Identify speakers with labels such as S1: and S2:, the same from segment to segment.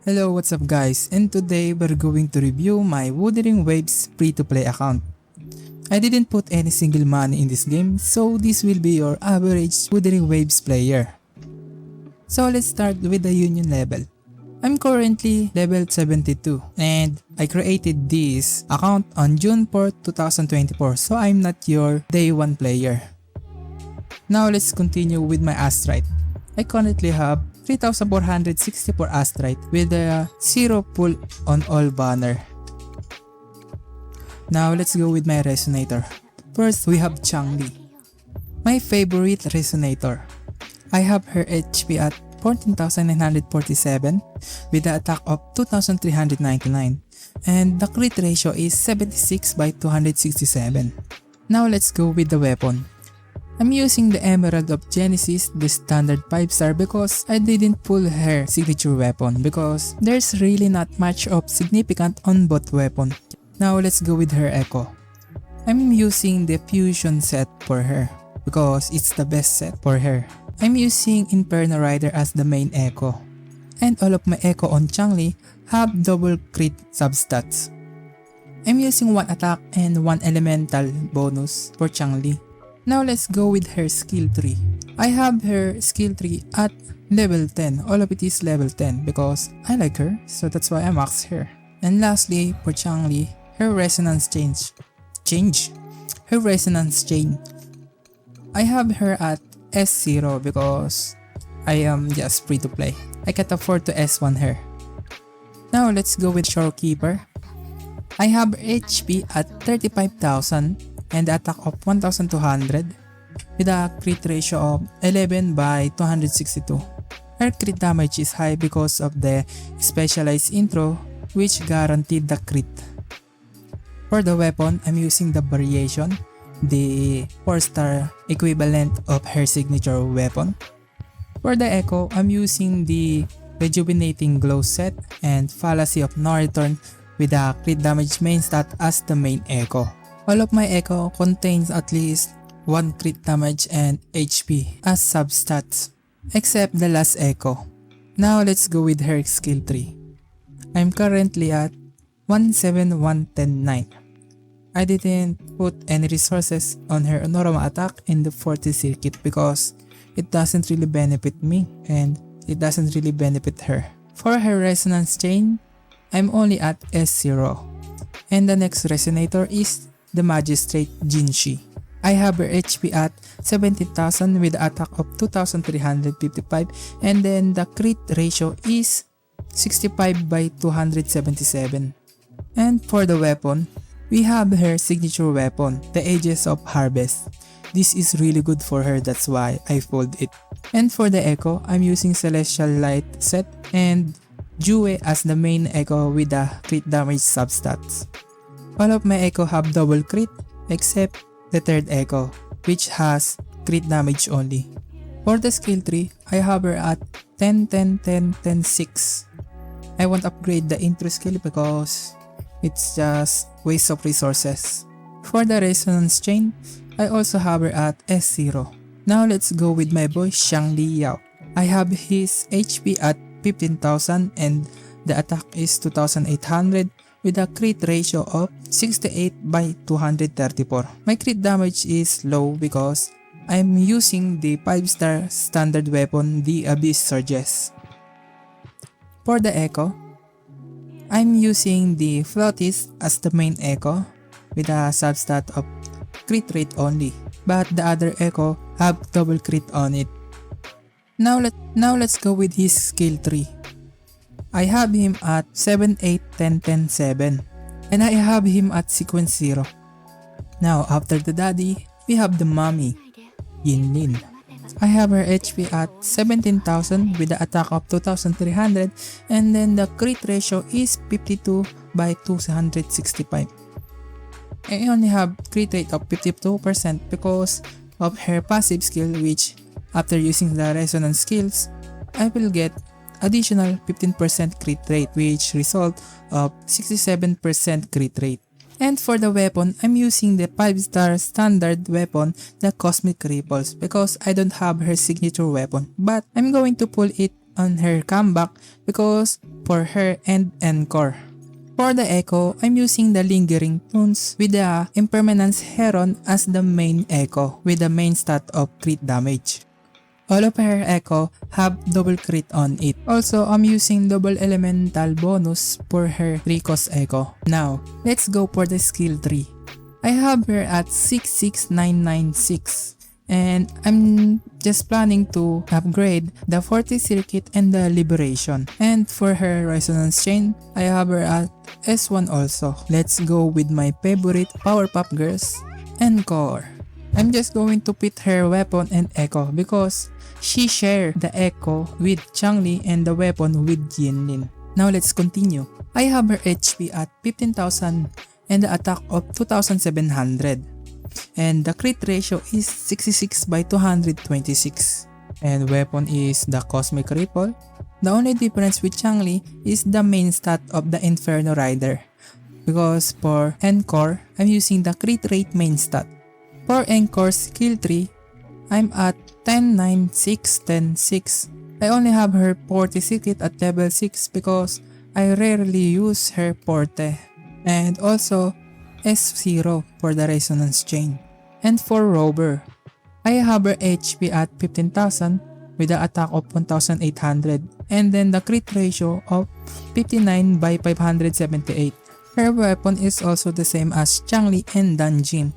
S1: Hello, what's up guys, and today we're going to review my Wuthering Waves free-to-play account. I didn't put any single money in this game, so this will be your average Wuthering Waves player. So let's start with the union level. I'm currently level 72 and I created this account on June 4, 2024, so I'm not your day 1 player. Now let's continue with my Astrite. I currently have 3,464 Astrite with a 0 pull on all banner. Now let's go with my Resonator. First we have xiangli, my favorite Resonator. I have her HP at 14,947 with the attack of 2,399 and the crit ratio is 76 by 267. Now let's go with the weapon. I'm using the Emerald of Genesis, the standard 5-star, because I didn't pull her signature weapon because there's really not much of significant on both weapon. Now let's go with her Echo. I'm using the Fusion set for her because it's the best set for her. I'm using Inferno Rider as the main Echo. And all of my Echo on xiangli have double crit substats. I'm using 1 attack and 1 elemental bonus for xiangli. Now let's go with her skill tree. I have her skill tree at level 10. All of it is level 10 because I like her, so that's why I maxed her. And lastly, for xiangli, her resonance her resonance chain. I have her at S0 because I am just free to play. I can't afford to S1 her. Now let's go with Shorekeeper. I have HP at 35,000 and the attack of 1,200 with a crit ratio of 11 by 262. Her crit damage is high because of the specialized intro which guaranteed the crit. For the weapon, I'm using the variation, the 4-star equivalent of her signature weapon. For the Echo, I'm using the Rejuvenating Glow set and Fallacy of No Return with a crit damage main stat as the main Echo. All of my Echo contains at least 1 crit damage and HP as substats, except the last Echo. Now let's go with her skill tree. I'm currently at 171-10-9. I didn't put any resources on her normal attack in the 40 circuit because it doesn't really benefit me and it doesn't really benefit her. For her resonance chain, I'm only at S0. And the next resonator is the Magistrate Jinshi. I have her HP at 17,000 with the attack of 2,355 and then the crit ratio is 65 by 277. And for the weapon, we have her signature weapon, the Aegis of Harvest. This is really good for her, that's why I pulled it. And for the Echo, I'm using Celestial Light set and Jue as the main Echo with the crit damage substats. All of my Echo have double crit except the third Echo which has crit damage only. For the skill tree, I have her at 10-10-10-10-6. I won't upgrade the intro skill because it's just waste of resources. For the resonance chain, I also have her at S0. Now let's go with my boy Xiangli Yao. I have his HP at 15,000 and the attack is 2,800 with a crit ratio of 68 by 234. My crit damage is low because I'm using the 5-star standard weapon, the Abyss Surges. For the Echo, I'm using the Flautist as the main Echo with a substat of crit rate only, but the other Echo have double crit on it. Now let's go with his skill tree. I have him at 7-8-10-10-7 and I have him at sequence 0. Now after the daddy, we have the mommy, Yinlin. I have her HP at 17,000 with the attack of 2,300 and then the crit ratio is 52 by 265. I only have crit rate of 52% because of her passive skill which after using the resonance skills, I will get additional 15% crit rate which result of 67% crit rate. And for the weapon, I'm using the 5-star standard weapon, the Cosmic Ripples, because I don't have her signature weapon. But I'm going to pull it on her comeback because for her and encore. For the echo, I'm using the lingering tunes with the impermanence heron as the main echo with the main stat of crit damage. All of her echo have double crit on it. Also, I'm using double elemental bonus for her 3 cost echo. Now, let's go for the skill tree. I have her at 66996 and I'm just planning to upgrade the 40 circuit and the liberation. And for her resonance chain, I have her at S1 also. Let's go with my favorite Powerpuff Girls, Encore. I'm just going to pit her weapon and echo because she shared the echo with xiangli and the weapon with Jinlin. Now let's continue. I have her HP at 15,000 and the attack of 2,700. And the crit ratio is 66 by 226. And weapon is the Cosmic Ripple. The only difference with xiangli is the main stat of the Inferno Rider. Because for Encore, I'm using the crit rate main stat. For Encore's skill tree, I'm at 10, 9, 6, 10, 6. I only have her Forte Circuit at level 6 because I rarely use her Forte. And also S0 for the resonance chain. And for Rover, I have her HP at 15,000 with the attack of 1,800 and then the crit ratio of 59 by 578. Her weapon is also the same as xiangli and Danjin,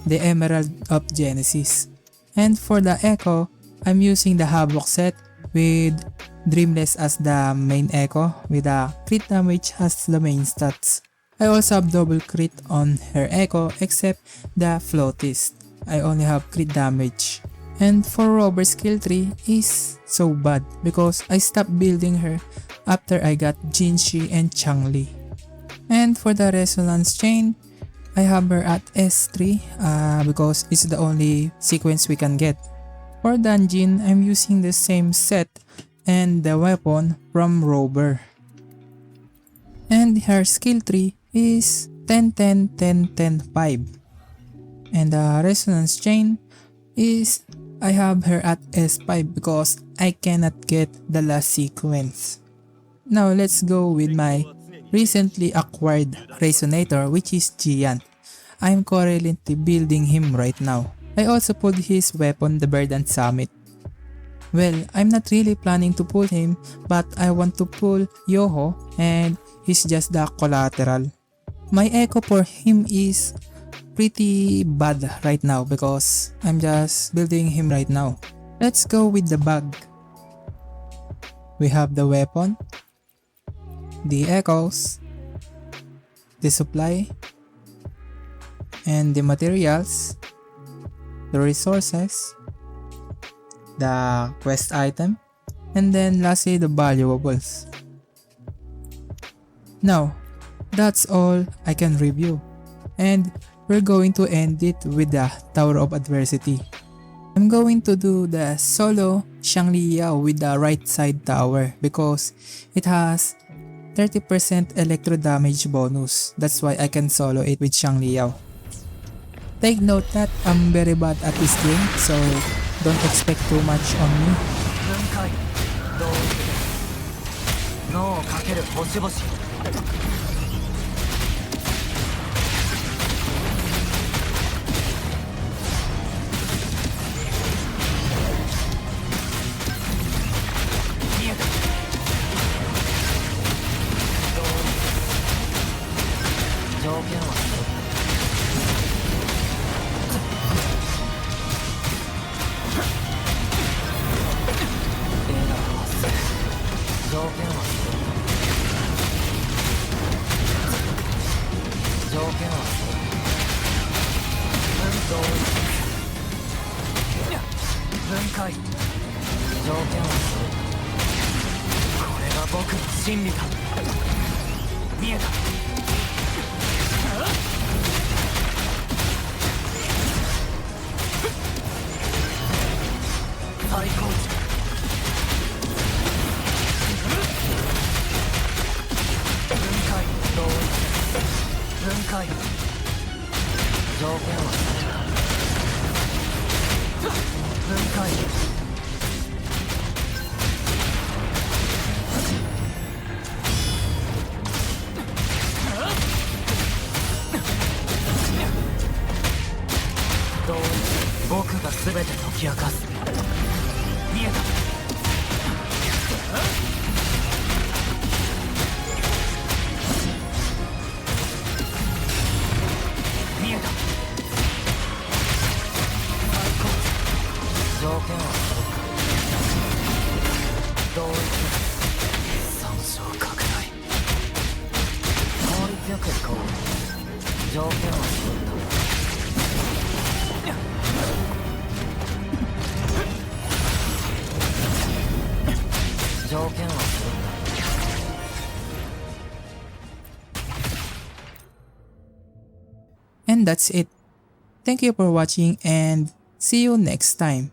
S1: the Emerald of Genesis. And for the echo, I'm using the Havoc set with Dreamless as the main echo with the crit damage as the main stats. I also have double crit on her echo except the Floatist. I only have crit damage. And for Rover's skill tree is so bad because I stopped building her after I got Jinshi and xiangli. And for the resonance chain, I have her at S3 because it's the only sequence we can get. For Danjin, I'm using the same set and the weapon from Rover. And her skill tree is 10, 10, 10, 10, 5. And the resonance chain is I have her at S5 because I cannot get the last sequence. Now let's go with my recently acquired resonator, which is Giant. I'm currently building him right now. I also pulled his weapon, the Verdant Summit. Well, I'm not really planning to pull him, but I want to pull Yoho and he's just the collateral. My echo for him is pretty bad right now because I'm just building him right now. Let's go with the bag. We have the weapon, the echoes, the supply, and the materials, the resources, the quest item, and then lastly the valuables. Now, that's all I can review, and we're going to end it with the Tower of Adversity. I'm going to do the solo xiangli Yao with the right side tower because it has 30% electro damage bonus. That's why I can solo it with xiangli Yao. Take note that I'm very bad at this game, so don't expect too much on me.
S2: て解き明かす。見えた。見えた。最高。条件は同一。損傷拡大。効率よく行こう。条件は揃った。条件は揃った。
S1: And that's it. Thank you for watching and see you next time.